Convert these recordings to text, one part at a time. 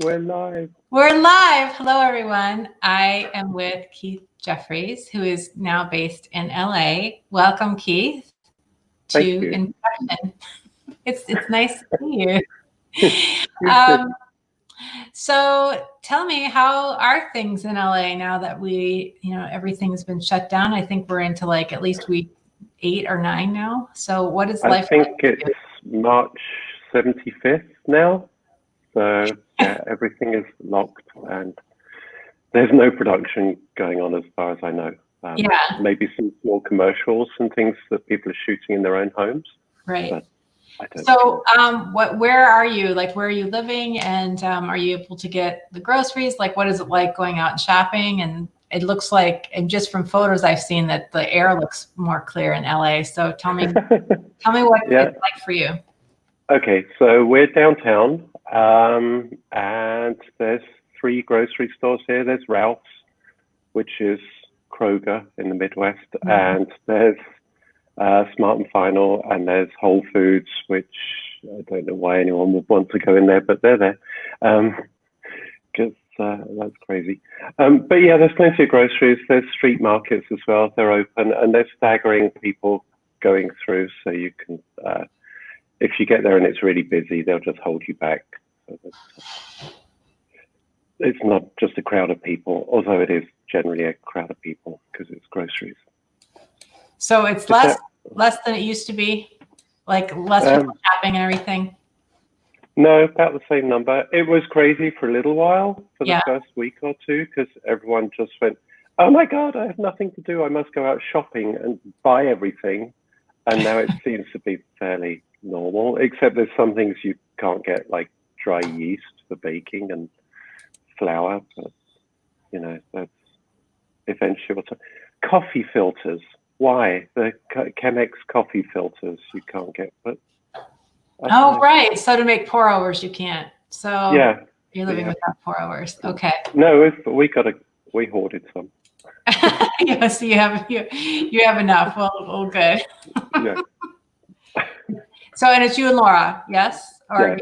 We're live. We're live. Hello, everyone. I am with Keith Jefferies, who is now based in LA. Welcome, Keith, to Infection. It's nice to see you. So tell me, how are things in LA now that everything's been shut down? I think we're into like at least week 8 or 9 now. So what is life like? I think it's March 75th now. So yeah, everything is locked and there's no production going on as far as I know. Maybe some small commercials and things that people are shooting in their own homes. Right. But I don't know. Where are you? Like, where are you living? And are you able to get the groceries? Like, what is it like going out and shopping? And it looks like, and just from photos I've seen, that the air looks more clear in LA. So tell me what it's like for you. Okay, so we're downtown, and there's 3 grocery stores here. There's Ralph's, which is Kroger in the Midwest, and there's Smart and Final, and there's Whole Foods, which I don't know why anyone would want to go in there, but they're there, because that's crazy. But yeah, there's plenty of groceries. There's street markets as well. They're open, and there's staggering people going through, so you can... if you get there and it's really busy, they'll just hold you back. So it's not just a crowd of people, although it is generally a crowd of people because it's groceries. So it's less than it used to be? Like less people shopping and everything? No, about the same number. It was crazy for a little while, for the first week or two, because everyone just went, oh my God, I have nothing to do. I must go out shopping and buy everything. And now it seems to be fairly normal, except there's some things you can't get, like dry yeast for baking and flour, but that's eventually what's coffee filters. Why the Chemex coffee filters you can't get? But right, so to make pour overs you can't. So yeah, you're living without pour overs. Okay. No, we hoarded some. So you have enough. Well, good. Yeah. So, and it's you and Laura, yes? Or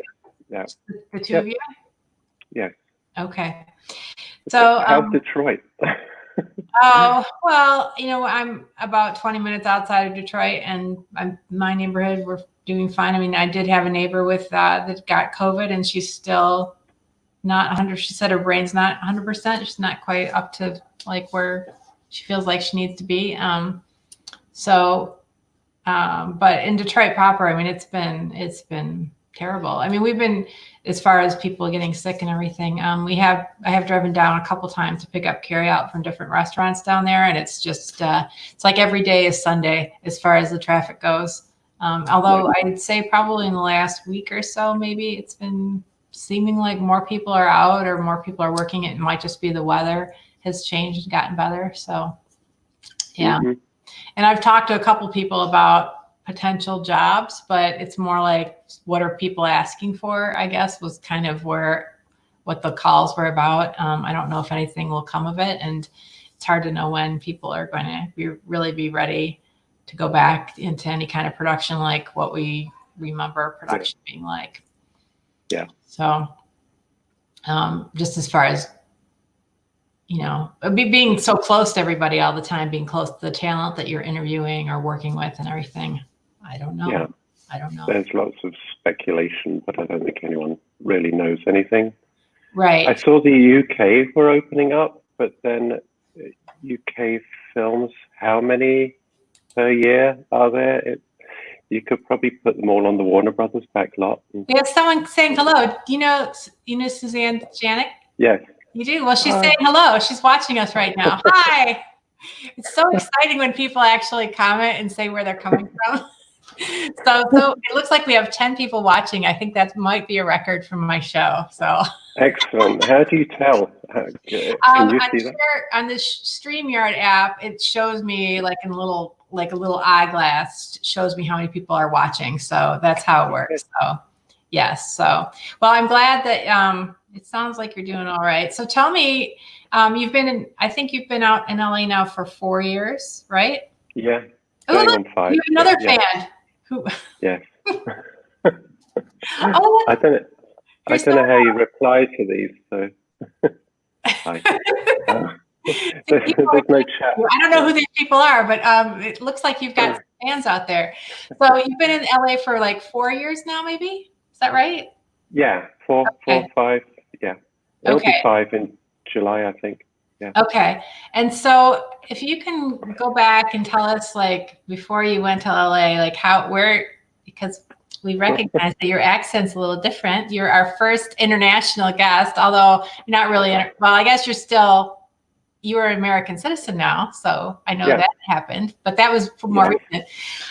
yeah. The two of you? Yes. Okay. So how's Detroit? Oh, well, I'm about 20 minutes outside of Detroit, and my neighborhood, we're doing fine. I mean, I did have a neighbor with that got COVID, and she's still not 100. She said her brain's not 100%. She's not quite up to like where she feels like she needs to be. But in Detroit proper, I mean, it's been terrible. I mean, we've been, as far as people getting sick and everything, I have driven down a couple times to pick up carry out from different restaurants down there. And it's just, it's like every day is Sunday as far as the traffic goes. Although I'd say probably in the last week or so, maybe it's been seeming like more people are out or more people are working. It might just be the weather has changed and gotten better. So yeah. Mm-hmm. And I've talked to a couple people about potential jobs, but it's more like, what are people asking for, I guess, was kind of what the calls were about. I don't know if anything will come of it. And it's hard to know when people are going to really be ready to go back into any kind of production, like what we remember production being like. Yeah. So just as far as, being so close to everybody all the time, being close to the talent that you're interviewing or working with and everything. I don't know. Yeah. I don't know. There's lots of speculation, but I don't think anyone really knows anything. Right. I saw the UK were opening up, but then UK films, how many per year are there? You could probably put them all on the Warner Brothers back lot. We have someone saying hello. Do you know Suzanne Janik? Yes. You do? Well, she's saying hello. She's watching us right now. Hi. It's so exciting when people actually comment and say where they're coming from. So it looks like we have 10 people watching. I think that might be a record from my show. So excellent. How do you tell? Can you see that? On the StreamYard app, it shows me like a little eyeglass shows me how many people are watching. So that's how it works. So yes. So well, I'm glad that it sounds like you're doing all right. So tell me, I think you've been out in LA now for 4 years, right? Yeah. Going on 5. You have another fan. Who? Yes. Oh, I don't I don't know how you reply to these, so hi. There's no chat. I don't know who these people are, but it looks like you've got some fans out there. So you've been in LA for like 4 years now, maybe? Is that right? Yeah, four, 5. Yeah, it'll be 5 in July, I think. Yeah. Okay. And so if you can go back and tell us, like, before you went to LA, like because we recognize that your accent's a little different. You're our first international guest, although you're not really, well, I guess you are an American citizen now. So I know that happened, but that was more recent.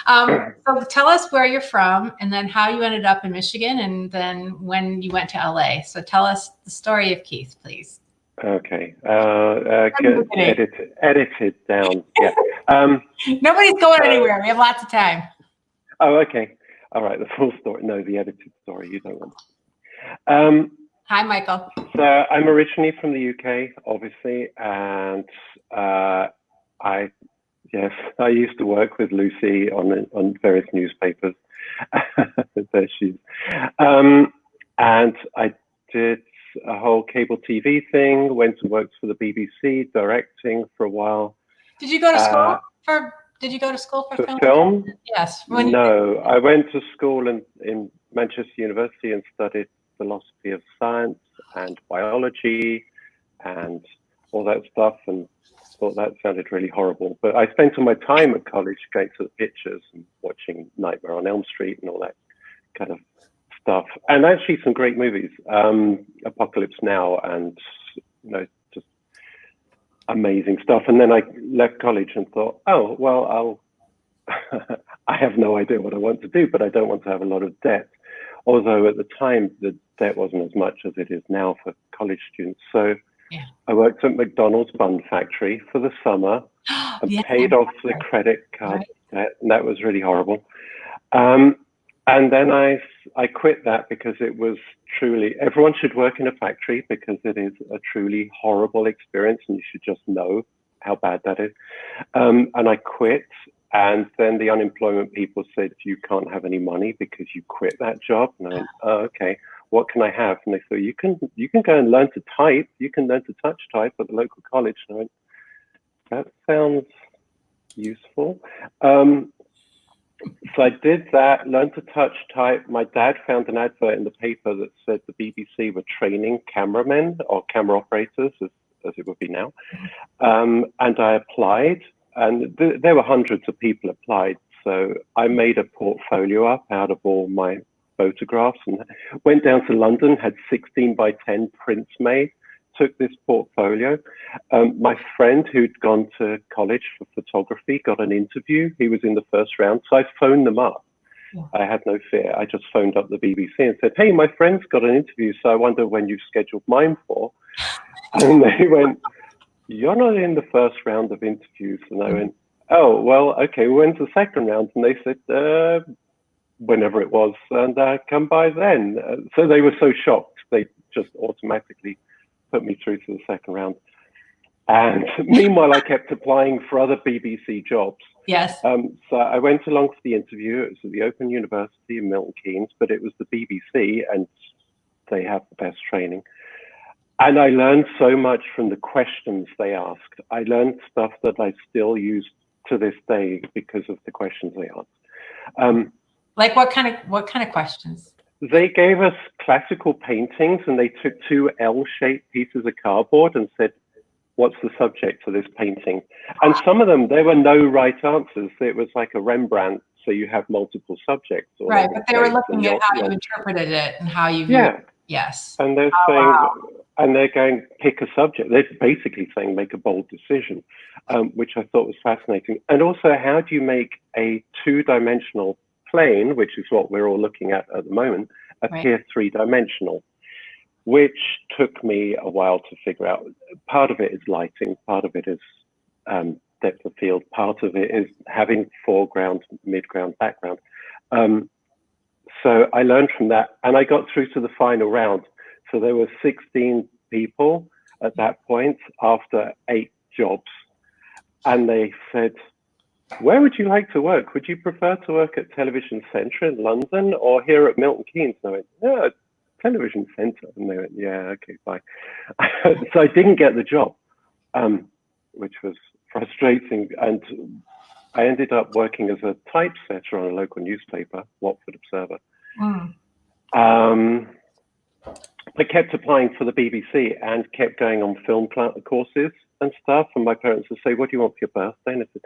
So tell us where you're from and then how you ended up in Michigan and then when you went to LA. So tell us the story of Keith, please. Okay. Edited down. Yeah. Nobody's going anywhere. We have lots of time. Oh, okay. All right. The full story. No, the edited story. You don't want. Hi, Michael. So I'm originally from the UK, obviously, and I used to work with Lucy on various newspapers. There she is. And I did a whole cable TV thing, went to work for the BBC, directing for a while. Did you go to school for film? Yes. No, I went to school in Manchester University and studied philosophy of science and biology and all that stuff, and thought that sounded really horrible. But I spent all my time at college going to the pictures and watching Nightmare on Elm Street and all that kind of stuff, and actually some great movies, Apocalypse Now, and just amazing stuff. And then I left college and thought, oh well, I have no idea what I want to do, but I don't want to have a lot of debt. Although at the time the debt wasn't as much as it is now for college students. So I worked at McDonald's bun factory for the summer and paid off the credit card debt, and that was really horrible. And then I quit that because it was truly, everyone should work in a factory because it is a truly horrible experience and you should just know how bad that is. And I quit, and then the unemployment people said, you can't have any money because you quit that job. And I went, oh, okay, what can I have? And they said, you can go and learn to type. You can learn to touch type at the local college. And I went, that sounds useful. So I did that, learned to touch type. My dad found an advert in the paper that said the BBC were training cameramen or camera operators, as it would be now. And I applied, and there were hundreds of people applied. So I made a portfolio up out of all my photographs and went down to London, had 16 by 10 prints made, took this portfolio. My friend who'd gone to college for photography got an interview. He was in the first round. So I phoned them up. I had no fear. I just phoned up the BBC and said, hey, my friend's got an interview, so I wonder when you've scheduled mine for. And they went, you're not in the first round of interviews. And I went, oh, well, okay, when's the second round? And they said, whenever it was, and come by then. So they were so shocked, they just automatically put me through to the second round. And meanwhile, I kept applying for other BBC jobs. Yes. So I went along for the interview. It was at the Open University in Milton Keynes, but it was the BBC, and they have the best training. And I learned so much from the questions they asked. I learned stuff that I still use to this day because of the questions they asked. Like what kind of questions? They gave us classical paintings, and they took 2 L-shaped pieces of cardboard and said, what's the subject of this painting? And some of them, there were no right answers. It was like a Rembrandt, so you have multiple subjects. Right, but they were looking at how you interpreted it and how you viewed it. Yes. And they're saying, and they're going, pick a subject. They're basically saying, make a bold decision, which I thought was fascinating. And also, how do you make a 2-dimensional plane, which is what we're all looking at the moment, appear 3-dimensional, which took me a while to figure out. Part of it is lighting, part of it is depth of field, part of it is having foreground, midground, background. So I learned from that, and I got through to the final round. So there were 16 people at that point after 8 jobs, and they said, where would you like to work? Would you prefer to work at Television Centre in London or here at Milton Keynes? And I went, no, television center. And they went, yeah, okay, bye. So I didn't get the job, which was frustrating. And I ended up working as a typesetter on a local newspaper, Watford Observer. I kept applying for the BBC and kept going on film courses and stuff. And my parents would say, what do you want for your birthday? And I said,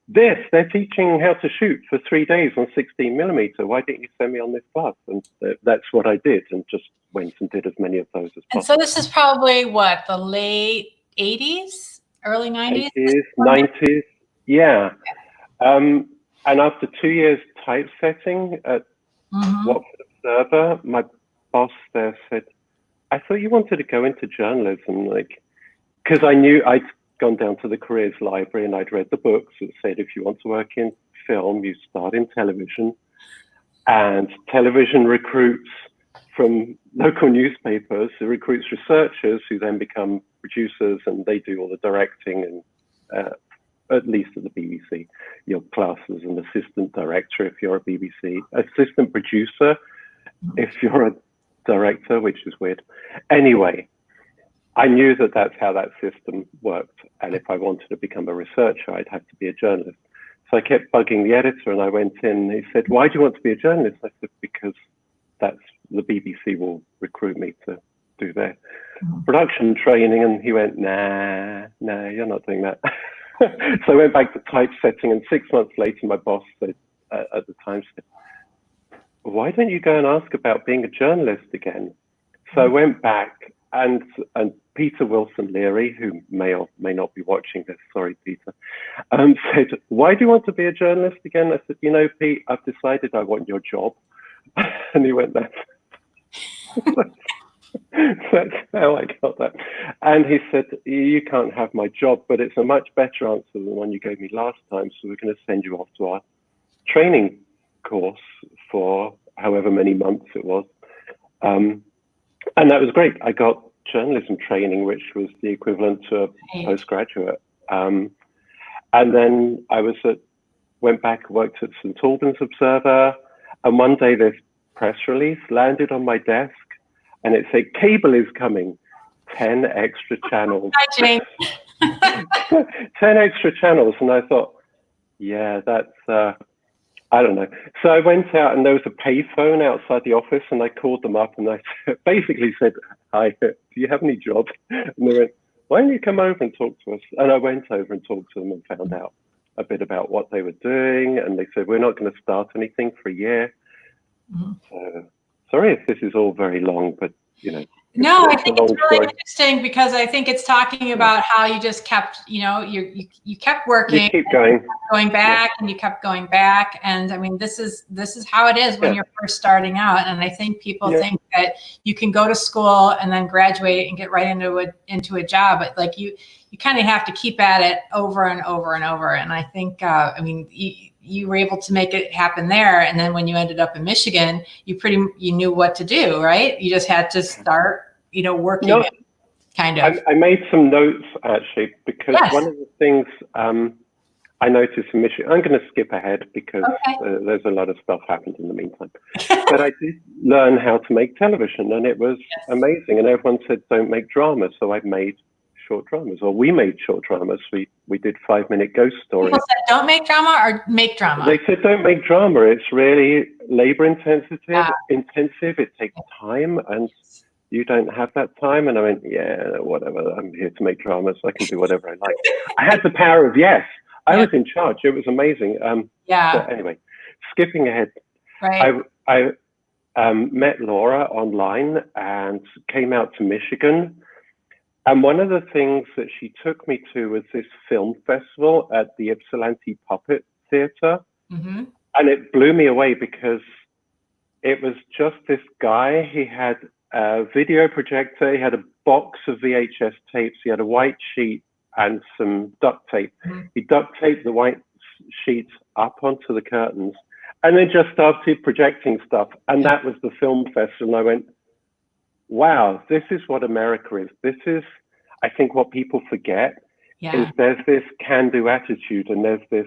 they're teaching how to shoot for 3 days on 16mm. Why didn't you send me on this class? And that's what I did, and just went and did as many of those as possible. And so this is probably what, the late 80s, early 90s? 80s, 90s, yeah. And after 2 years typesetting at Watford Observer, my boss there said, I thought you wanted to go into journalism, like, because I knew I'd gone down to the careers library and I'd read the books that said if you want to work in film, you start in television, and television recruits from local newspapers, it recruits researchers who then become producers, and they do all the directing, and at least at the BBC, your class as an assistant director if you're a BBC, assistant producer if you're a director, which is weird. Anyway, I knew that that's how that system worked. And if I wanted to become a researcher, I'd have to be a journalist. So I kept bugging the editor, and I went in, and he said, why do you want to be a journalist? I said, because that's the BBC will recruit me to do their production training. And he went, nah, you're not doing that. So I went back to typesetting, and 6 months later, my boss said, at the time, said, why don't you go and ask about being a journalist again? So I went back, and Peter Wilson Leary, who may or may not be watching this, sorry, Peter, said, why do you want to be a journalist again? I said, you know, Pete, I've decided I want your job. And he went, that's how I got that. And he said, you can't have my job, but it's a much better answer than the one you gave me last time. So we're going to send you off to our training course for however many months it was. And that was great. I got journalism training, which was the equivalent to a postgraduate. And then I went back, worked at St Albans Observer, and one day this press release landed on my desk, and it said, cable is coming, 10 extra channels. Hi, Jane. 10 extra channels. And I thought, yeah, that's, I don't know. So I went out, and there was a payphone outside the office, and I called them up, and I basically said, hi, do you have any jobs? And they went, why don't you come over and talk to us? And I went over and talked to them and found out a bit about what they were doing. And they said, we're not going to start anything for a year. So, sorry if this is all very long, but, you know. No, I think it's really interesting, because I think it's talking about how you just kept, you know, you kept working, you keep going, going back, and you kept going back. And I mean, this is how it is when you're first starting out. And I think people think that you can go to school and then graduate and get right into a job, but like you kind of have to keep at it over and over and over. And I think, I mean, you were able to make it happen there. And then when you ended up in Michigan, you knew what to do, right? You just had to start, you know, working kind of. I made some notes, actually, because one of the things I noticed in Michigan, I'm going to skip ahead because there's a lot of stuff happened in the meantime. But I did learn how to make television, and it was amazing. And everyone said, don't make drama. So I made short dramas, or we made short dramas. We did 5-minute ghost stories. People said, don't make drama, or make drama? They said, don't make drama. It's really labor intensive. It takes time, and you don't have that time. And I went, yeah, whatever. I'm here to make dramas. So I can do whatever I like. I had the power of yes. I was in charge. It was amazing. But anyway, skipping ahead, I met Laura online and came out to Michigan. And one of the things that she took me to was this film festival at the Ypsilanti Puppet Theatre. And it blew me away, because it was just this guy. He had a video projector. He had a box of VHS tapes. He had a white sheet and some duct tape. He duct taped the white sheet up onto the curtains, and then just started projecting stuff. And that was the film festival. And I went, wow, this is what America is. This is, I think, what people forget is there's this can-do attitude, and there's this,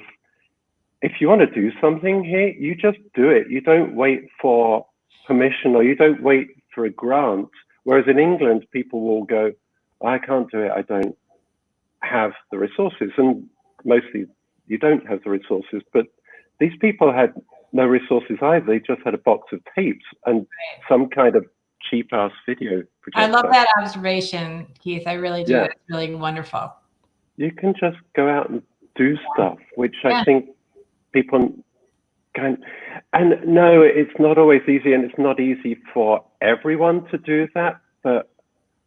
if you want to do something here, you just do it. You don't wait for permission, or you don't wait for a grant. Whereas in England, people will go, I can't do it. I don't have the resources. And mostly you don't have the resources. But these people had no resources either. They just had a box of tapes and some kind of cheap ass video projector. I love that observation, Keith. I really do. It's really wonderful. You can just go out and do stuff, which I think people can. And no, it's not always easy, and it's not easy for everyone to do that. But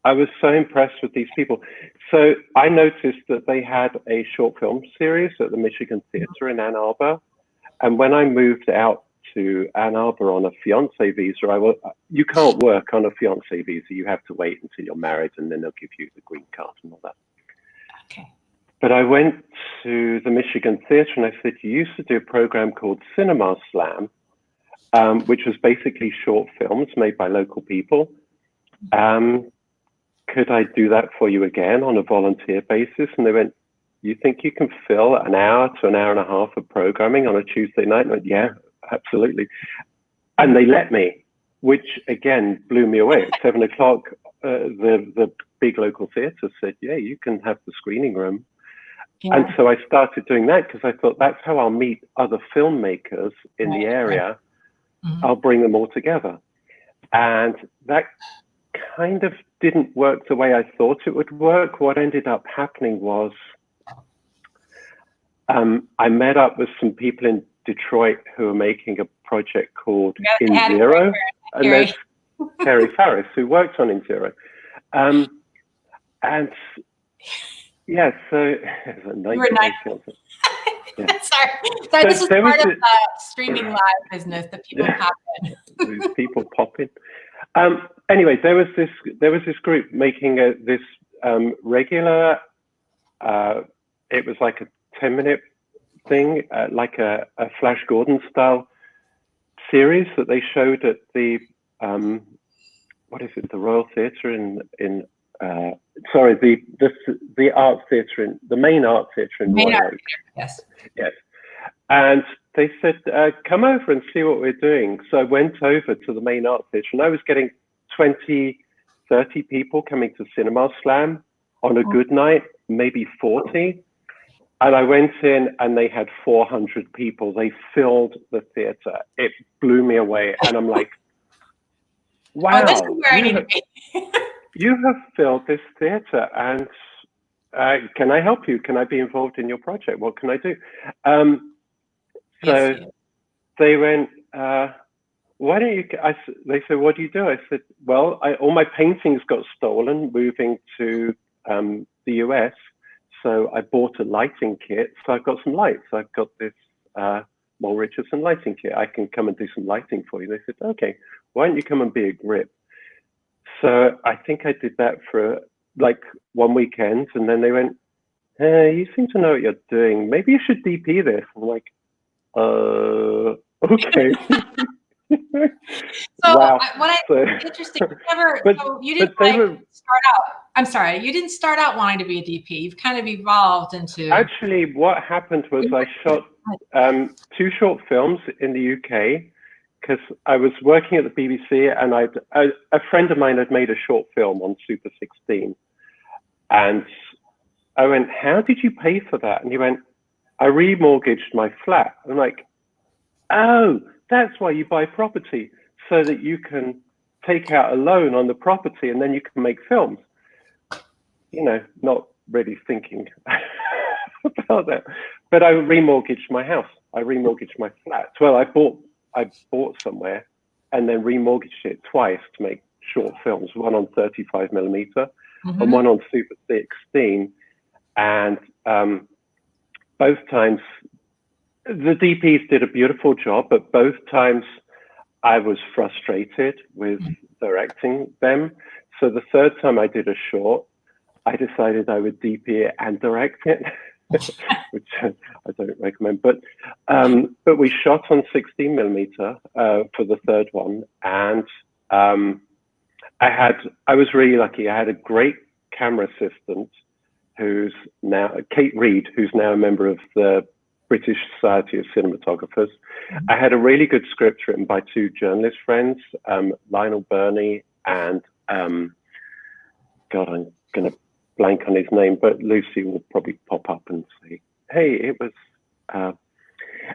I was so impressed with these people. So I noticed that they had a short film series at the Michigan Theater in Ann Arbor. And when I moved out to Ann Arbor on a fiance visa, you can't work on a fiance visa. You have to wait until you're married, and then they'll give you the green card and all that. Okay. But I went to the Michigan Theater and I said, you used to do a program called Cinema Slam, which was basically short films made by local people. Could I do that for you again on a volunteer basis? And they went, you think you can fill an hour to an hour and a half of programming on a Tuesday night? And I went, yeah, absolutely. And they let me, which again blew me away. At 7 o'clock, the big local theater said, yeah, you can have the screening room. Yeah. And so I started doing that because I thought that's how I'll meet other filmmakers in the area. Mm-hmm. I'll bring them all together. And that kind of didn't work the way I thought it would work. What ended up happening was I met up with some people in Detroit who were making a project called In Zero. And there's Terry Farris, who worked on In Zero. And yeah, so you were nice. Yeah. Sorry, this is part of the streaming live business that people pop in. These people pop in. Anyway, there was this group making this regular. It was like a 10-minute thing, like a Flash Gordon style series that they showed at the what is it? The Royal Theatre in. Sorry, the art theatre in the main art theatre in Royal Oak. Yes. Yes. And they said, come over and see what we're doing. So I went over to the main art theatre and I was getting 20, 30 people coming to Cinema Slam on a good night, maybe 40. And I went in and they had 400 people. They filled the theatre. It blew me away. And I'm like, wow. Oh, this is where I need to be. You have filled this theatre, and can I help you? Can I be involved in your project? What can I do? So they went, why don't you, they said, what do you do? I said, well, all my paintings got stolen moving to the US. So I bought a lighting kit. So I've got some lights. I've got this Mole Richardson lighting kit. I can come and do some lighting for you. They said, okay, why don't you come and be a grip? So I think I did that for like one weekend, and then they went, hey, you seem to know what you're doing. Maybe you should DP this. I'm like, okay. So wow. Interesting. You didn't start out. I'm sorry, you didn't start out wanting to be a DP. You've kind of evolved into. Actually, what happened was I shot 2 short films in the UK. Because I was working at the BBC and a friend of mine had made a short film on Super 16. And I went, how did you pay for that? And he went, I remortgaged my flat. I'm like, oh, that's why you buy property, so that you can take out a loan on the property and then you can make films. You know, not really thinking about that. But I remortgaged my house. I remortgaged my flat. Well, I bought somewhere and then remortgaged it twice to make short films, one on 35 millimeter and one on Super 16. And both times the DPs did a beautiful job, but both times I was frustrated with directing them. So the third time I did a short, I decided I would DP it and direct it. Which I don't recommend, but we shot on 16 millimeter for the third one, and I was really lucky. I had a great camera assistant who's now Kate Reed, who's now a member of the British Society of Cinematographers. I had a really good script written by 2 journalist friends, Lionel Burney and God, I'm going to blank on his name, but Lucy will probably pop up and say, hey, it was,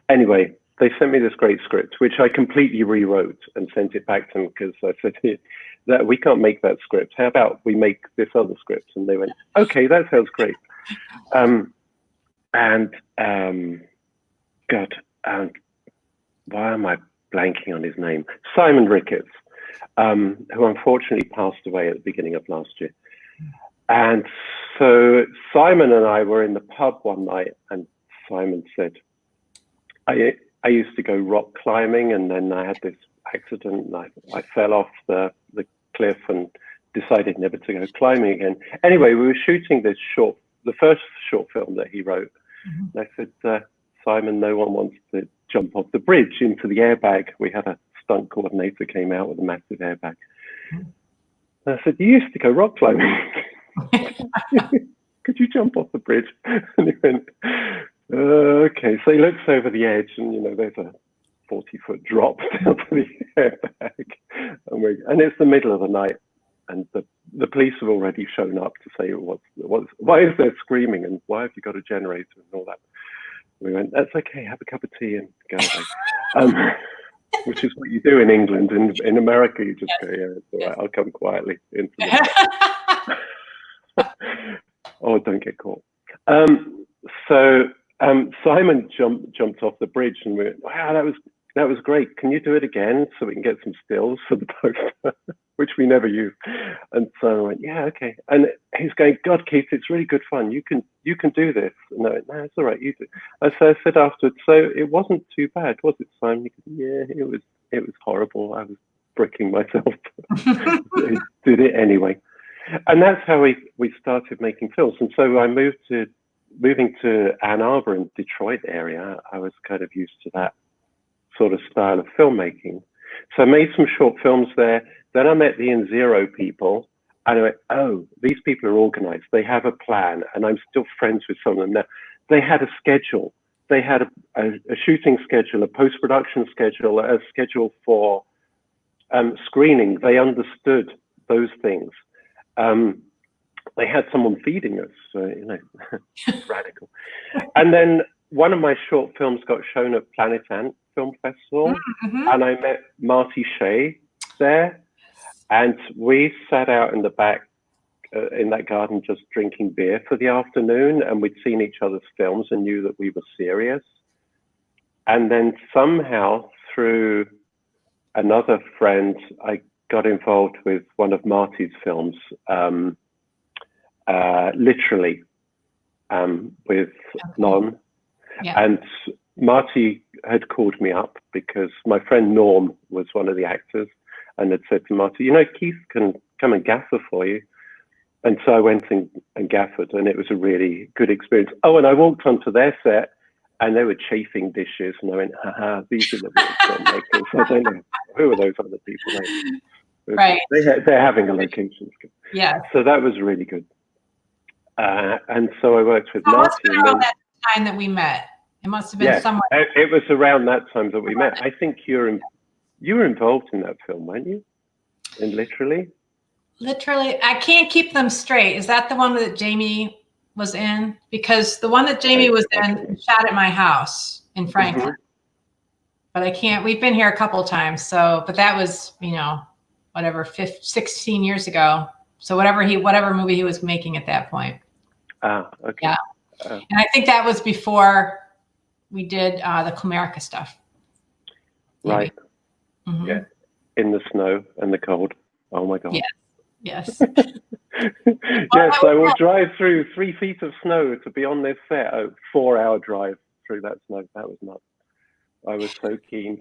anyway, they sent me this great script, which I completely rewrote and sent it back to them because I said that we can't make that script. How about we make this other script? And they went, okay, that sounds great. God, why am I blanking on his name? Simon Ricketts, who unfortunately passed away at the beginning of last year. And so Simon and I were in the pub one night, and Simon said, I used to go rock climbing, and then I had this accident, and I fell off the cliff and decided never to go climbing again. Anyway, we were shooting the first short film that he wrote. Mm-hmm. And I said, Simon, no one wants to jump off the bridge into the airbag. We had a stunt coordinator came out with a massive airbag. Mm-hmm. And I said, you used to go rock climbing. Could you jump off the bridge? And he went, okay. So he looks over the edge, and there's a 40-foot drop down to the airbag, and it's the middle of the night, and the police have already shown up to say why is there screaming, and why have you got a generator and all that. We went, that's okay. Have a cup of tea and go away. Which is what you do in England. In America, you just go, yeah, it's all right. I'll come quietly into the oh, don't get caught. So Simon jumped off the bridge, and we went, wow, that was great. Can you do it again so we can get some stills for the poster, which we never use? And so I went, yeah, okay. And he's going, God, Keith, it's really good fun. You can do this. And I went, no, it's all right, you do. And so I said afterwards, so it wasn't too bad, was it, Simon? He goes, yeah, it was horrible. I was bricking myself. He did it anyway. And that's how we started making films. And so I moving to Ann Arbor in Detroit area, I was kind of used to that sort of style of filmmaking. So I made some short films there. Then I met the In Zero people, and I went, oh, these people are organized. They have a plan, and I'm still friends with some of them now. They had a schedule. They had a shooting schedule, a post-production schedule, a schedule for screening. They understood those things. They had someone feeding us, radical. And then one of my short films got shown at Planet Ant Film Festival, mm-hmm. and I met Marty Shea there, and we sat out in the back in that garden just drinking beer for the afternoon, and we'd seen each other's films and knew that we were serious. And then somehow through another friend, I got involved with one of Marty's films, literally, with Lon. Yeah. And Marty had called me up because my friend Norm was one of the actors and had said to Marty, Keith can come and gaffer for you. And so I went and gaffered, and it was a really good experience. Oh, and I walked onto their set, and they were chafing dishes, and I went, haha, these are the real filmmakers. I don't know, who are those other people? Right. They're having a location. Yeah. So that was really good. And so I worked with Marty. It must have been around that time that we met. It must have been somewhere. It was around that time that we met. I think you were involved in that film, weren't you? In Literally? Literally, I can't keep them straight. Is that the one that Jamie was in? Because the one that Jamie was in shot at my house in Franklin. Mm-hmm. But I can't. We've been here a couple of times. So, but that was, whatever, 16 years ago. So whatever movie he was making at that point. Ah, okay. Yeah. And I think that was before we did the Comerica stuff. Right. Mm-hmm. Yeah. In the snow and the cold. Oh my God. Yes. Yes, I will drive through 3 feet of snow to be on this set. A 4-hour drive through that snow. That was nuts. I was so keen.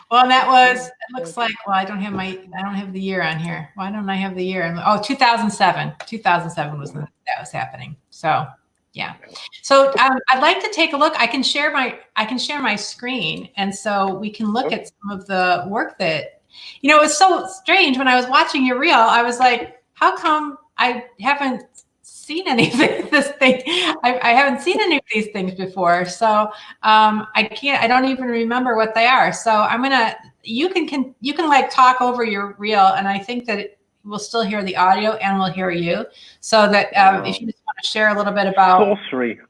Well, it looks like, I don't have the year on here. Why don't I have the year? 2007. 2007 was when that was happening. So, yeah. So I'd like to take a look. I can share my screen, and so we can look at some of the work that, it was so strange when I was watching your reel. I was like, how come I haven't seen any of this thing? I haven't seen any of these things before. So I don't even remember what they are. So I'm going to, you can like talk over your reel, and I think that we'll still hear the audio and we'll hear you. So that if you just want to share a little bit about sorcery,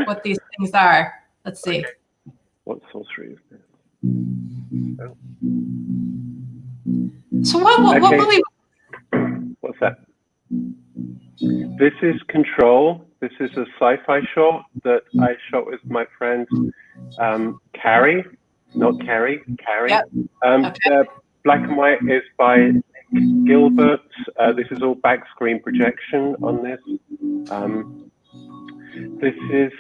what these things are. Let's see. What sorcery is this? Oh. So what movie? What's that? This is Control. This is a sci-fi short that I shot with my friend Carrie, not Carrie, Carrie. Yep. The black and white is by Nick Gilbert. This is all back screen projection on this. This is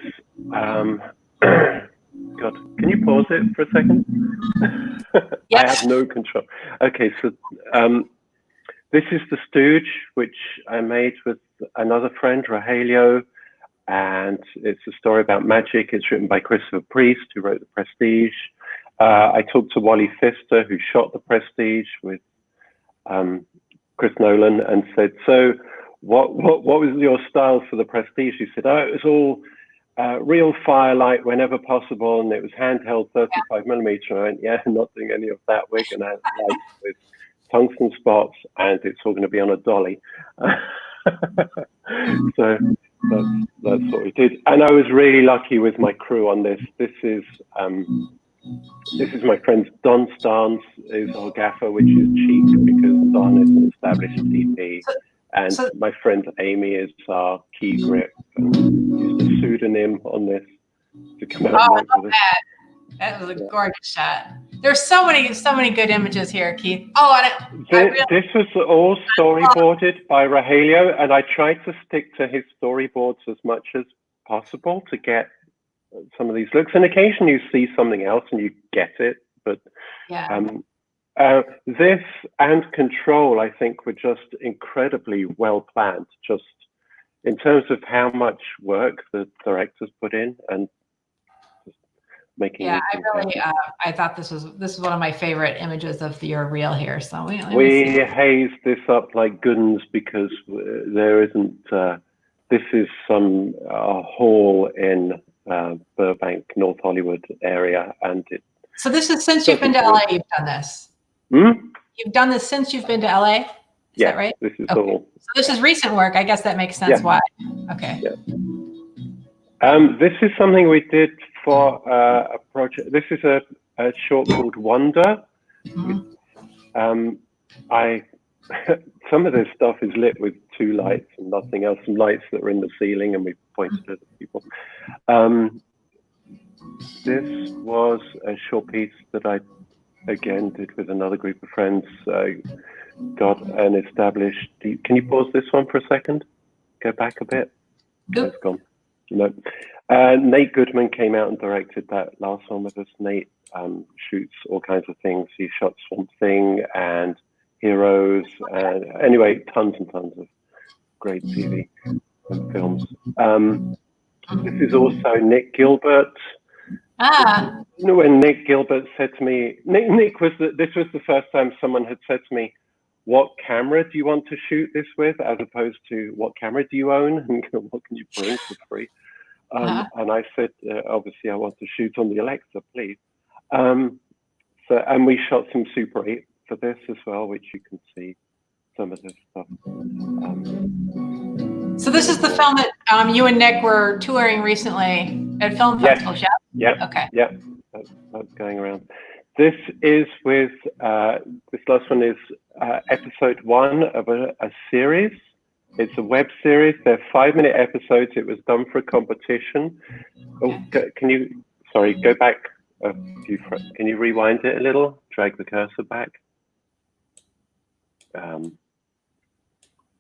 God. Can you pause it for a second? Yes. I have no control. Okay, so this is The Stooge, which I made with another friend, Rogelio, and it's a story about magic. It's written by Christopher Priest, who wrote The Prestige. I talked to Wally Pfister, who shot The Prestige with Chris Nolan, and said, "So, what was your style for The Prestige?" He said, "Oh, it was all real firelight whenever possible, and it was handheld 35mm." I went, "Yeah, not doing any of that. We're going to have lights with tungsten spots, and it's all going to be on a dolly." So that's what we did, and I was really lucky with my crew on this. This is my friend Don Starnes is our gaffer, which is cheap because Don is an established DP, and my friend Amy is our key grip, and used a pseudonym on this to come out. Oh, I love that. That was a gorgeous shot. There's so many good images here, Keith. Oh, this was all storyboarded by Rogelio, and I tried to stick to his storyboards as much as possible to get some of these looks. And occasionally you see something else and you get it, but this and Control, I think, were just incredibly well planned, just in terms of how much work the directors put in and making. Yeah, I thought this is one of my favorite images of your reel here. So we hazed this up like goodens because there isn't. This is some hall in Burbank, North Hollywood area, and it. So this is since you've been to LA. You've done this. You've done this since you've been to LA. Is that right? This is all. So this is recent work. I guess that makes sense. Why? Okay. Yeah. This is something we did for a project. This is a short called Wonder. Some of this stuff is lit with 2 lights and nothing else, some lights that are in the ceiling, and we pointed at the people. This was a short piece that I, again, did with another group of friends. Got an established... Can you pause this one for a second? Go back a bit. It's gone. No. Nate Goodman came out and directed that last one with us. Nate shoots all kinds of things. He shot Swamp Thing and Heroes. Anyway, tons and tons of great TV and films. This is also Nick Gilbert. You know, when Nick Gilbert said to me, this was the first time someone had said to me, "What camera do you want to shoot this with?" as opposed to "What camera do you own and what can you bring for free?" And I said, obviously I want to shoot on the Alexa, please. And we shot some Super 8 for this as well, which you can see some of this stuff. So this is the film that you and Nick were touring recently at film festivals, yeah? Yeah. Okay. Yeah, that's going around. This is with, this last one is episode 1 of a series. It's a web series. They're 5-minute episodes. It was done for a competition. Oh, can you, sorry, go back a few, can you rewind it a little? Drag the cursor back.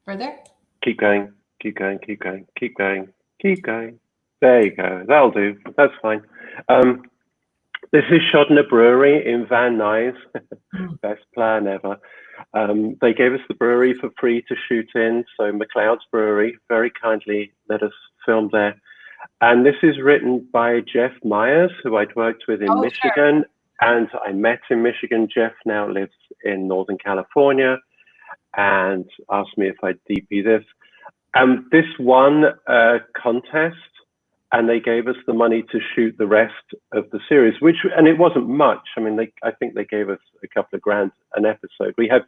Further? Keep going, keep going, keep going, keep going, keep going. There you go. That'll do. That's fine. This is shot in a brewery in Van Nuys. Best plan ever. They gave us the brewery for free to shoot in. So McLeod's Brewery very kindly let us film there. And this is written by Jeff Myers, who I'd worked with in Michigan. And I met in Michigan. Jeff now lives in Northern California and asked me if I'd DP this. This won a contest and they gave us the money to shoot the rest of the series, and it wasn't much. I mean, I think they gave us a couple of grand an episode. We had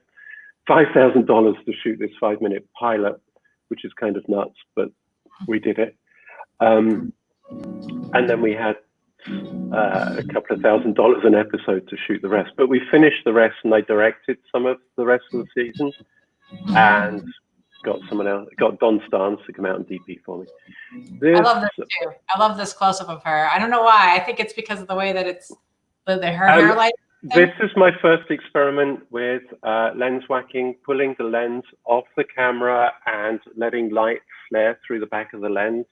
$5,000 to shoot this 5-minute pilot, which is kind of nuts, but we did it. And then we had a couple of $1,000 an episode to shoot the rest, but we finished the rest, and I directed some of the rest of the season, and got Don Starnes to come out and DP for me. I love this too. I love this close-up of her. I don't know why. I think it's because of the way that it's her hairline. This is my first experiment with lens whacking, pulling the lens off the camera and letting light flare through the back of the lens.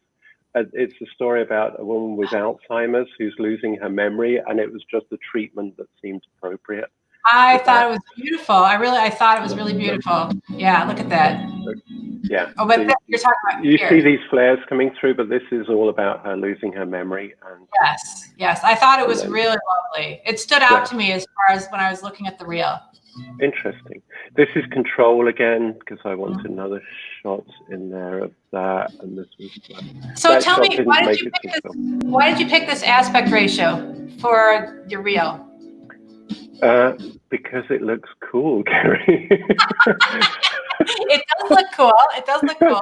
It's a story about a woman with Alzheimer's who's losing her memory, and it was just a treatment that seemed appropriate. I thought it was beautiful. I thought it was really beautiful. Yeah, look at that. Yeah. Oh, but you're talking about you see these flares coming through, but this is all about her losing her memory. And yes, I thought it was really lovely. It stood out to me as far as when I was looking at the reel. Interesting. This is control again, because I wanted another shot in there of that, and this was. So tell me, why did you pick this aspect ratio for your reel? Because it looks cool, Gary. It does look cool. It does look cool.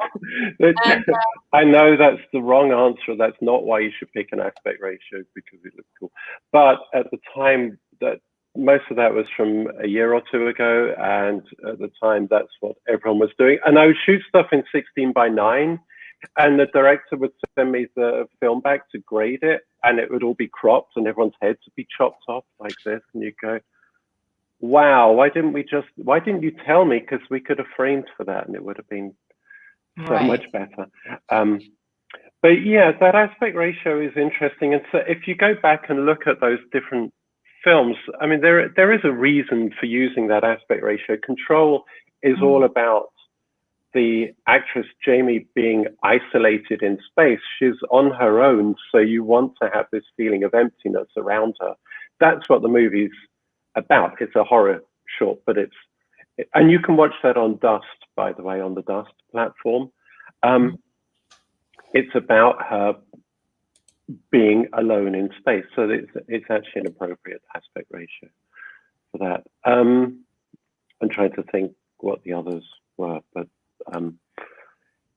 And, I know that's the wrong answer. That's not why you should pick an aspect ratio, because it looks cool. But at the time, that most of that was from a year or two ago, and at the time, that's what everyone was doing. And I would shoot stuff in 16:9, and the director would send me the film back to grade it, and it would all be cropped, and everyone's heads would be chopped off like this, and you go, wow, why didn't you tell me? Because we could have framed for that, and it would have been so much better. But yeah, that aspect ratio is interesting. And so if you go back and look at those different films, I mean, there is a reason for using that aspect ratio. Control is all about the actress Jamie being isolated in space. She's on her own, so you want to have this feeling of emptiness around her. That's what the movie's about. It's a horror short, but and you can watch that on Dust, by the way, on the Dust platform. It's about her being alone in space, so it's actually an appropriate aspect ratio for that. I'm trying to think what the others were, but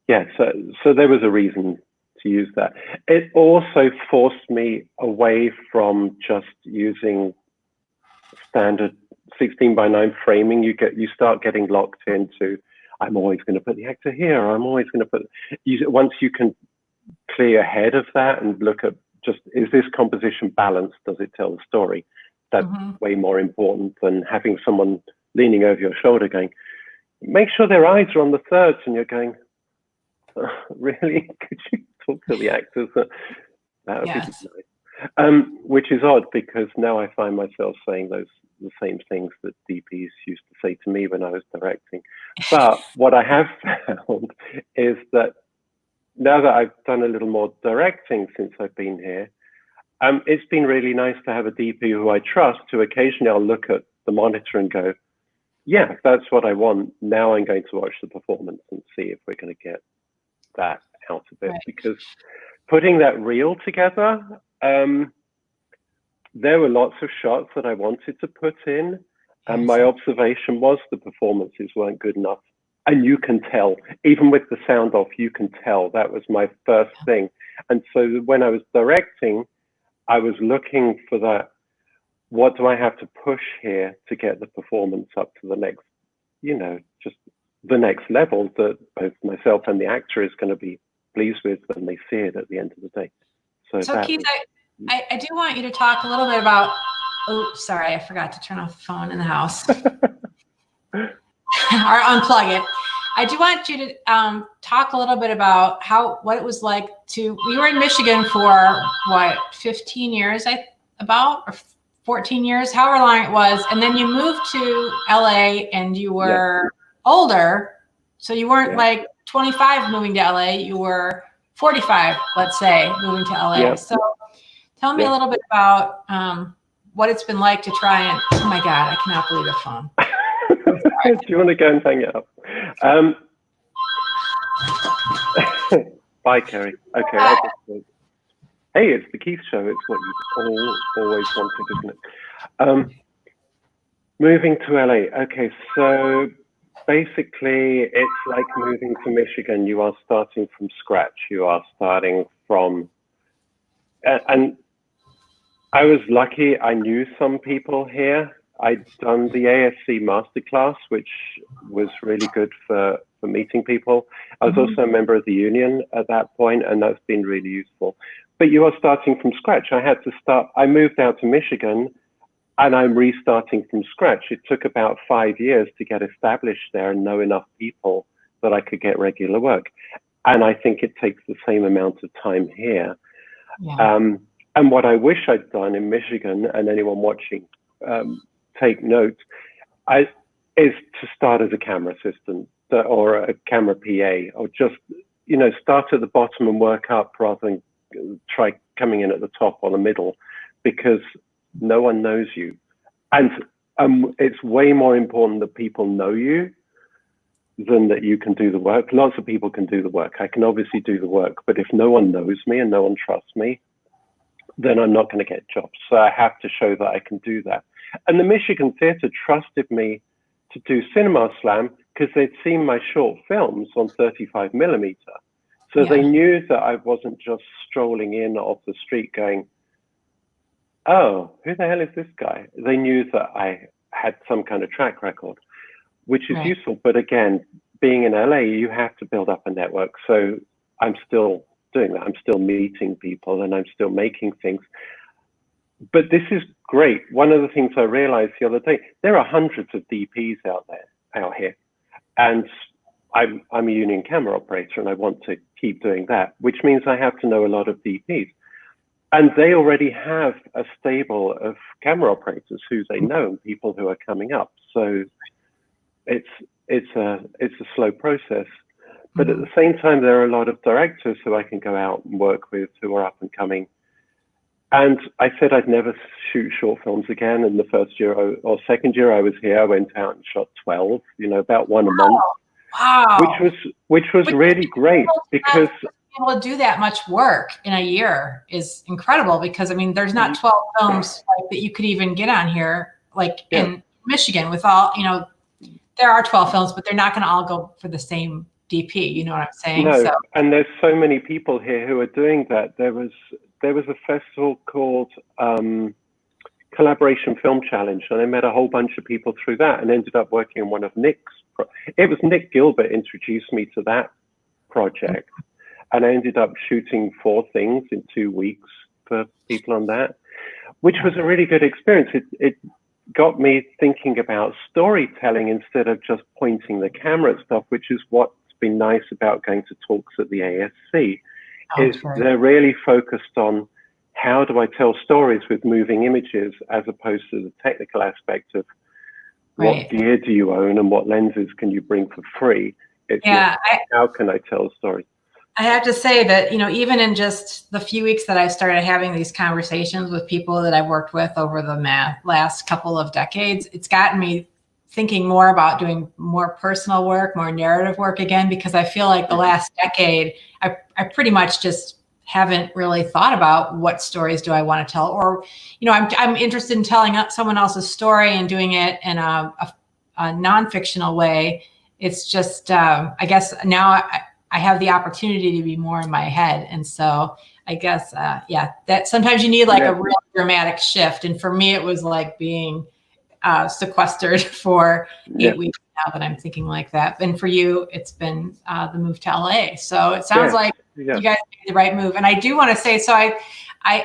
yeah, so there was a reason to use that. It also forced me away from just using standard 16:9 framing. You start getting locked into, I'm always going to put the actor here, or I'm always going to put, once you can clear your head of that and look at just, is this composition balanced? Does it tell the story? That's way more important than having someone leaning over your shoulder going, make sure their eyes are on the thirds, and you're going, really? Could you talk to the actors? That would be nice. Which is odd, because now I find myself saying the same things that DPs used to say to me when I was directing. But what I have found is that now that I've done a little more directing since I've been here, it's been really nice to have a DP who I trust, who occasionally I'll look at the monitor and go, yeah, that's what I want. Now I'm going to watch the performance and see if we're going to get that out of it. Because putting that reel together, there were lots of shots that I wanted to put in, and my observation was the performances weren't good enough. And you can tell, even with the sound off, you can tell. That was my first thing. And so when I was directing, I was looking for that, what do I have to push here to get the performance up to the next, just the next level that both myself and the actor is going to be pleased with when they see it at the end of the day. So Keith, I do want you to talk a little bit about, oh, sorry, I forgot to turn off the phone in the house. Or unplug it. I do want you to talk a little bit about what it was like you were in Michigan for 15 years, or 14 years, however long it was. And then you moved to LA, and you were older. So you weren't like 25 moving to LA, you were 45, let's say, moving to LA. Yeah. So tell me a little bit about what it's been like to try and, oh my God, I cannot believe the phone. Do you want to go and hang it up? Bye, Kerry. Okay. Hey, it's the Keith Show. It's what you've always wanted, isn't it? Moving to LA. Okay, so basically, it's like moving to Michigan. You are starting from scratch. You are starting from, and I was lucky. I knew some people here. I'd done the ASC masterclass, which was really good for meeting people. I was also a member of the union at that point, and that's been really useful. But you are starting from scratch. I moved out to Michigan, and I'm restarting from scratch. It took about 5 years to get established there and know enough people that I could get regular work. And I think it takes the same amount of time here. Yeah. And what I wish I'd done in Michigan, and anyone watching, take note, is to start as a camera assistant or a camera PA, or just, start at the bottom and work up rather than try coming in at the top or the middle, because no one knows you. And it's way more important that people know you than that you can do the work. Lots of people can do the work. I can obviously do the work, but if no one knows me and no one trusts me, then I'm not going to get jobs. So I have to show that I can do that. And the Michigan Theatre trusted me to do Cinema Slam because they'd seen my short films on 35 millimeter. So they knew that I wasn't just strolling in off the street going, oh, who the hell is this guy? They knew that I had some kind of track record, which is useful. But again, being in LA, you have to build up a network. So I'm still doing that. I'm still meeting people and I'm still making things. But this is great. One of the things I realized the other day, there are hundreds of DPs out here. And I'm a union camera operator and I want to keep doing that, which means I have to know a lot of DPs. And they already have a stable of camera operators who they know and people who are coming up. So it's a slow process. But at the same time, there are a lot of directors who I can go out and work with who are up and coming. And I said I'd never shoot short films again. And the first year or second year I was here, I went out and shot 12, about one a month. Wow. Which was really great because able to do that much work in a year is incredible, because I mean, there's not 12 films that you could even get on here, in Michigan with all, there are 12 films, but they're not going to all go for the same DP. You know what I'm saying? No, so. And there's so many people here who are doing that. There was a festival called Collaboration Film Challenge, and I met a whole bunch of people through that and ended up working on one of Nick's. It was Nick Gilbert introduced me to that project, and I ended up shooting 4 things in 2 weeks for people on that, which was a really good experience. It got me thinking about storytelling instead of just pointing the camera at stuff, which is what's been nice about going to talks at the ASC. They're really focused on how do I tell stories with moving images as opposed to the technical aspect of what gear do you own and what lenses can you bring for free. It's how can I tell a story? I have to say that, even in just the few weeks that I started having these conversations with people that I've worked with over the last couple of decades, it's gotten me thinking more about doing more personal work, more narrative work again, because I feel like the last decade, I pretty much just haven't really thought about what stories do I want to tell, or, I'm interested in telling someone else's story and doing it in a non-fictional way. It's just, I guess now I have the opportunity to be more in my head. And so I guess, that sometimes you need a real dramatic shift. And for me, it was like being sequestered for 8 weeks now that I'm thinking like that. And for you, it's been the move to LA. So it sounds like you guys made the right move. And I do want to say, so I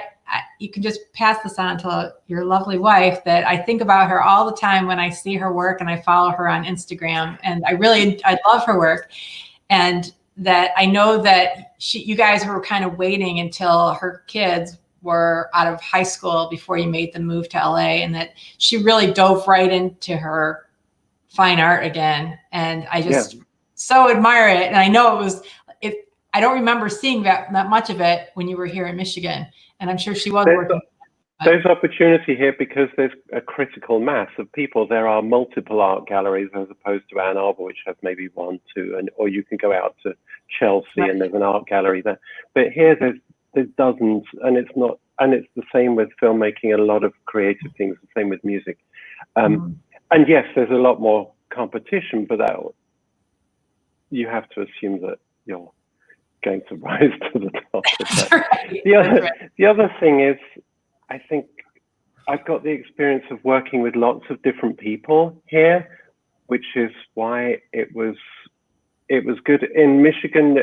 you can just pass this on to your lovely wife, that I think about her all the time when I see her work, and I follow her on Instagram, and I love her work. And that I know that you guys were kind of waiting until her kids were out of high school before you made the move to LA, and that she really dove right into her fine art again. And I just so admire it. And I know I don't remember seeing that much of it when you were here in Michigan, and I'm sure she was working. There's opportunity here because there's a critical mass of people. There are multiple art galleries as opposed to Ann Arbor, which have maybe 1, 2, or you can go out to Chelsea and there's an art gallery there. But here there's dozens, and it's not, and it's the same with filmmaking. A lot of creative things, the same with music. And yes, there's a lot more competition, but that you have to assume that you're going to rise to the top of that. Right. The other thing is, I think I've got the experience of working with lots of different people here, which is why it was good. In Michigan,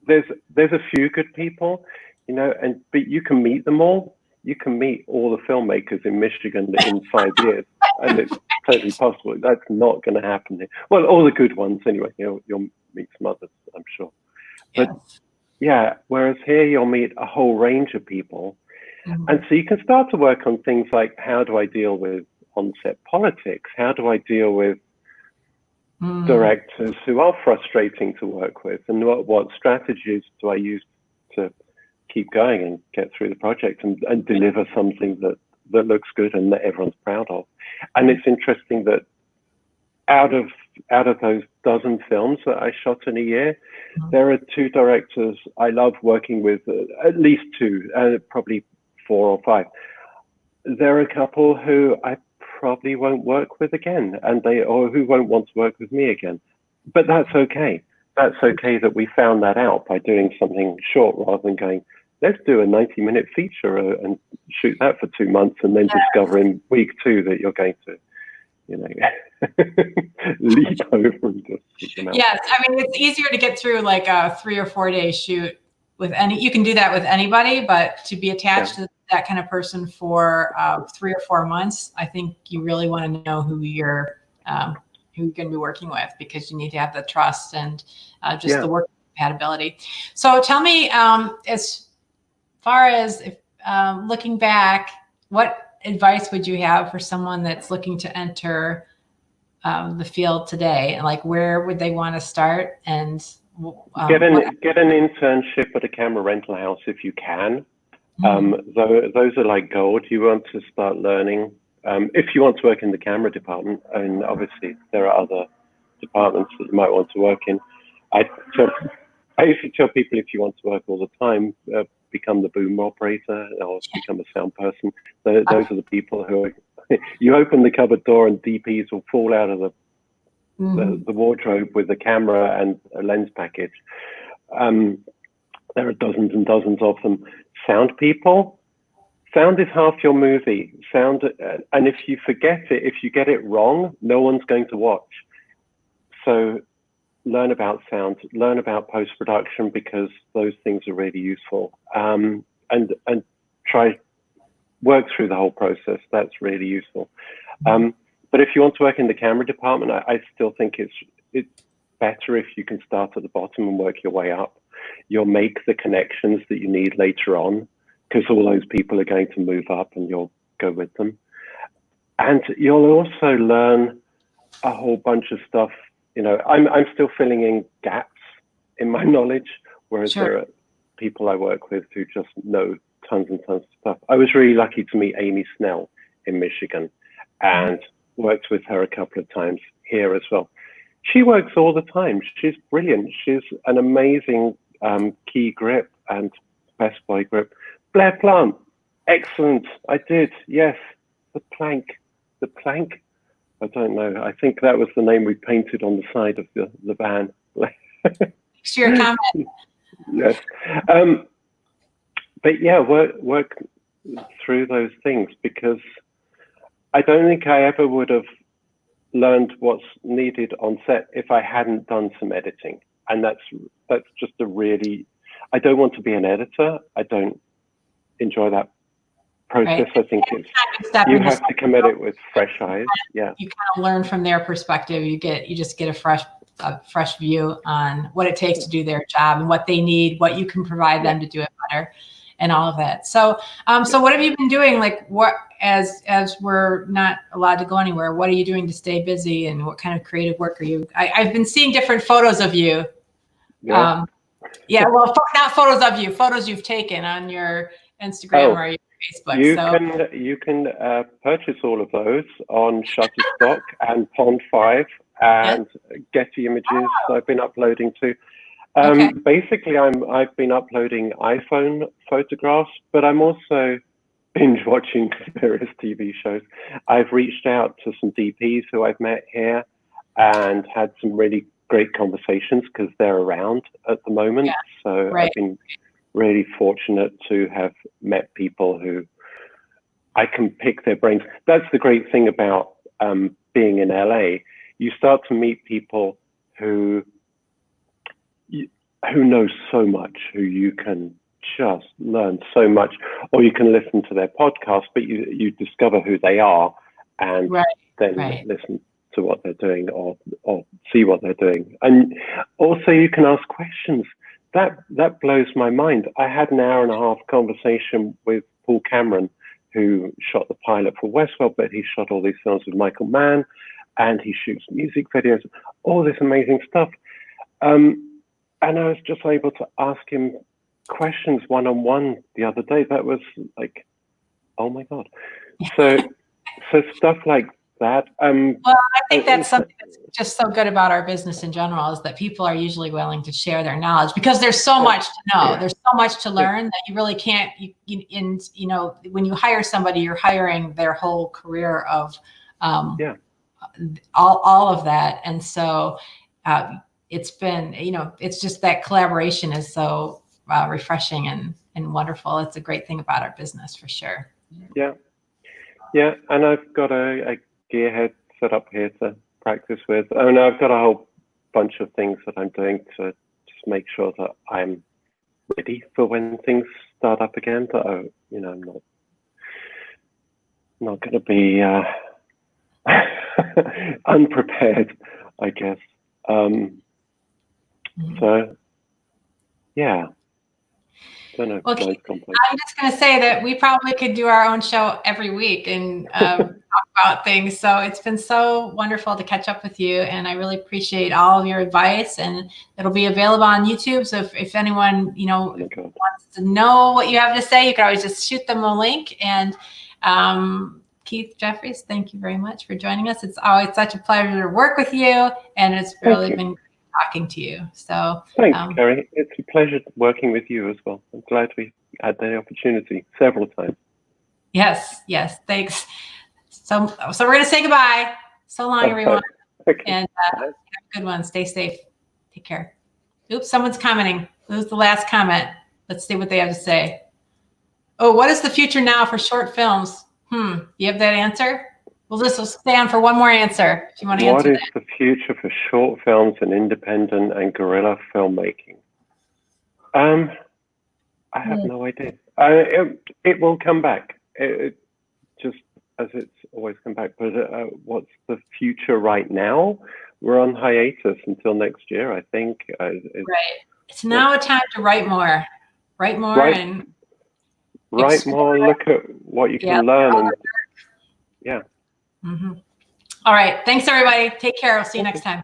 there's a few good people, you know, but you can meet them all. You can meet all the filmmakers in Michigan in 5 years, and it's totally possible. That's not going to happen here. Well, all the good ones anyway. You'll meet some others, I'm sure. But yeah, whereas here you'll meet a whole range of people, and so you can start to work on things like, how do I deal with on-set politics? How do I deal with directors who are frustrating to work with, and what strategies do I use to keep going and get through the project and deliver something that looks good and that everyone's proud of. And it's interesting that out of those dozen films that I shot in a year, there are two directors I love working with, at least two, probably 4 or 5. There are a couple who I probably won't work with again, or who won't want to work with me again. But that's okay. That's okay that we found that out by doing something short rather than going, let's do a 90-minute feature and shoot that for 2 months and then discover in week 2 that you're going to, you know, leap over and just them out. Yes, I mean, it's easier to get through like a 3 or 4 day shoot with you can do that with anybody, but to be attached to that kind of person for 3 or 4 months, I think you really want to know who you're going to be working with, because you need to have the trust and just the work compatibility. So tell me, as far as looking back, what advice would you have for someone that's looking to enter the field today? Like, where would they want to start? And get an internship at a camera rental house if you can. Those are like gold. You want to start learning. If you want to work in the camera department, and obviously there are other departments that you might want to work in. I usually tell people, if you want to work all the time, become the boom operator or become a sound person. Those are the people who are, you open the cupboard door and DPs will fall out of the wardrobe with the camera and a lens package. There are dozens and dozens of them. Sound people. Sound is half your movie. Sound, and if you forget it, if you get it wrong, no one's going to watch. So learn about sound, learn about post-production, because those things are really useful. And try work through the whole process. That's really useful. But if you want to work in the camera department, I still think it's better if you can start at the bottom and work your way up. You'll make the connections that you need later on, because all those people are going to move up and you'll go with them. And you'll also learn a whole bunch of stuff. You know, I'm still filling in gaps in my knowledge, whereas there are people I work with who just know tons and tons of stuff. I was really lucky to meet Amy Snell in Michigan and worked with her a couple of times here as well. She works all the time. She's brilliant. She's an amazing key grip and best boy grip. Blair Plant, excellent. I did, yes. The plank. I don't know. I think that was the name we painted on the side of the van. Thanks for your comment. Yes. But yeah, work through those things, because I don't think I ever would have learned what's needed on set if I hadn't done some editing. And that's just I don't want to be an editor. I don't enjoy that process. Right. I think you have to come at it with fresh eyes. Yeah. You kind of learn from their perspective. You just get a fresh view on what it takes to do their job and what they need, what you can provide them to do it better, and all of that. So, so what have you been doing? Like, what, as we're not allowed to go anywhere, what are you doing to stay busy, and what kind of creative work are you? I've been seeing different photos of you. Yeah. Well, not photos of you, photos you've taken on your Instagram or your Facebook. You can purchase all of those on Shutterstock and Pond5 and Getty Images I've been uploading to. Okay. Basically, I've been uploading iPhone photographs, but I'm also binge watching various TV shows. I've reached out to some DPs who I've met here and had some really great conversations because they're around at the moment. Yeah, So right. I've been really fortunate to have met people who I can pick their brains. That's the great thing about being in LA. You start to meet people who know so much, who you can just learn so much, or you can listen to their podcast, but you discover who they are and then listen to what they're doing or see what they're doing. And also you can ask questions. That blows my mind. I had an hour and a half conversation with Paul Cameron, who shot the pilot for Westworld, but he shot all these films with Michael Mann, and he shoots music videos, all this amazing stuff. And I was just able to ask him questions one-on-one the other day. That was like, oh my God. So stuff like that. Well, I think that's something that's just so good about our business in general, is that people are usually willing to share their knowledge because there's so much to know. There's so much to learn that you really can't, when you hire somebody, you're hiring their whole career of all of that. And so it's been, it's just that collaboration is so refreshing and wonderful. It's a great thing about our business for sure. Yeah. Yeah. And I've got a gearhead set up here to practice with. And I've got a whole bunch of things that I'm doing to just make sure that I'm ready for when things start up again. That I'm not going to be unprepared, I guess. So, yeah. Don't know. Well, I'm just going to say that we probably could do our own show every week and talk about things. So it's been so wonderful to catch up with you, and I really appreciate all of your advice. And it'll be available on YouTube. So if anyone wants to know what you have to say, you can always just shoot them a link. And Keith Jefferies, thank you very much for joining us. It's always such a pleasure to work with you, and it's really been great talking to you. So thanks, Carrie. It's a pleasure working with you as well. I'm glad we had the opportunity several times. Yes, thanks. So we're going to say goodbye. So long, everyone. Okay. And have a good one. Stay safe. Take care. Oops, someone's commenting. Who's the last comment? Let's see what they have to say. Oh, what is the future now for short films? You have that answer? Well, this will stay on for one more answer if you want to answer that. What is the future for short films and independent and guerrilla filmmaking? I have no idea. It will come back. It just as it's always come back. But what's the future right now? We're on hiatus until next year, I think. Right. It's now a time to write more. Write more and write more. Look at what you can learn. And All right. Thanks, everybody. Take care. I'll see you next time.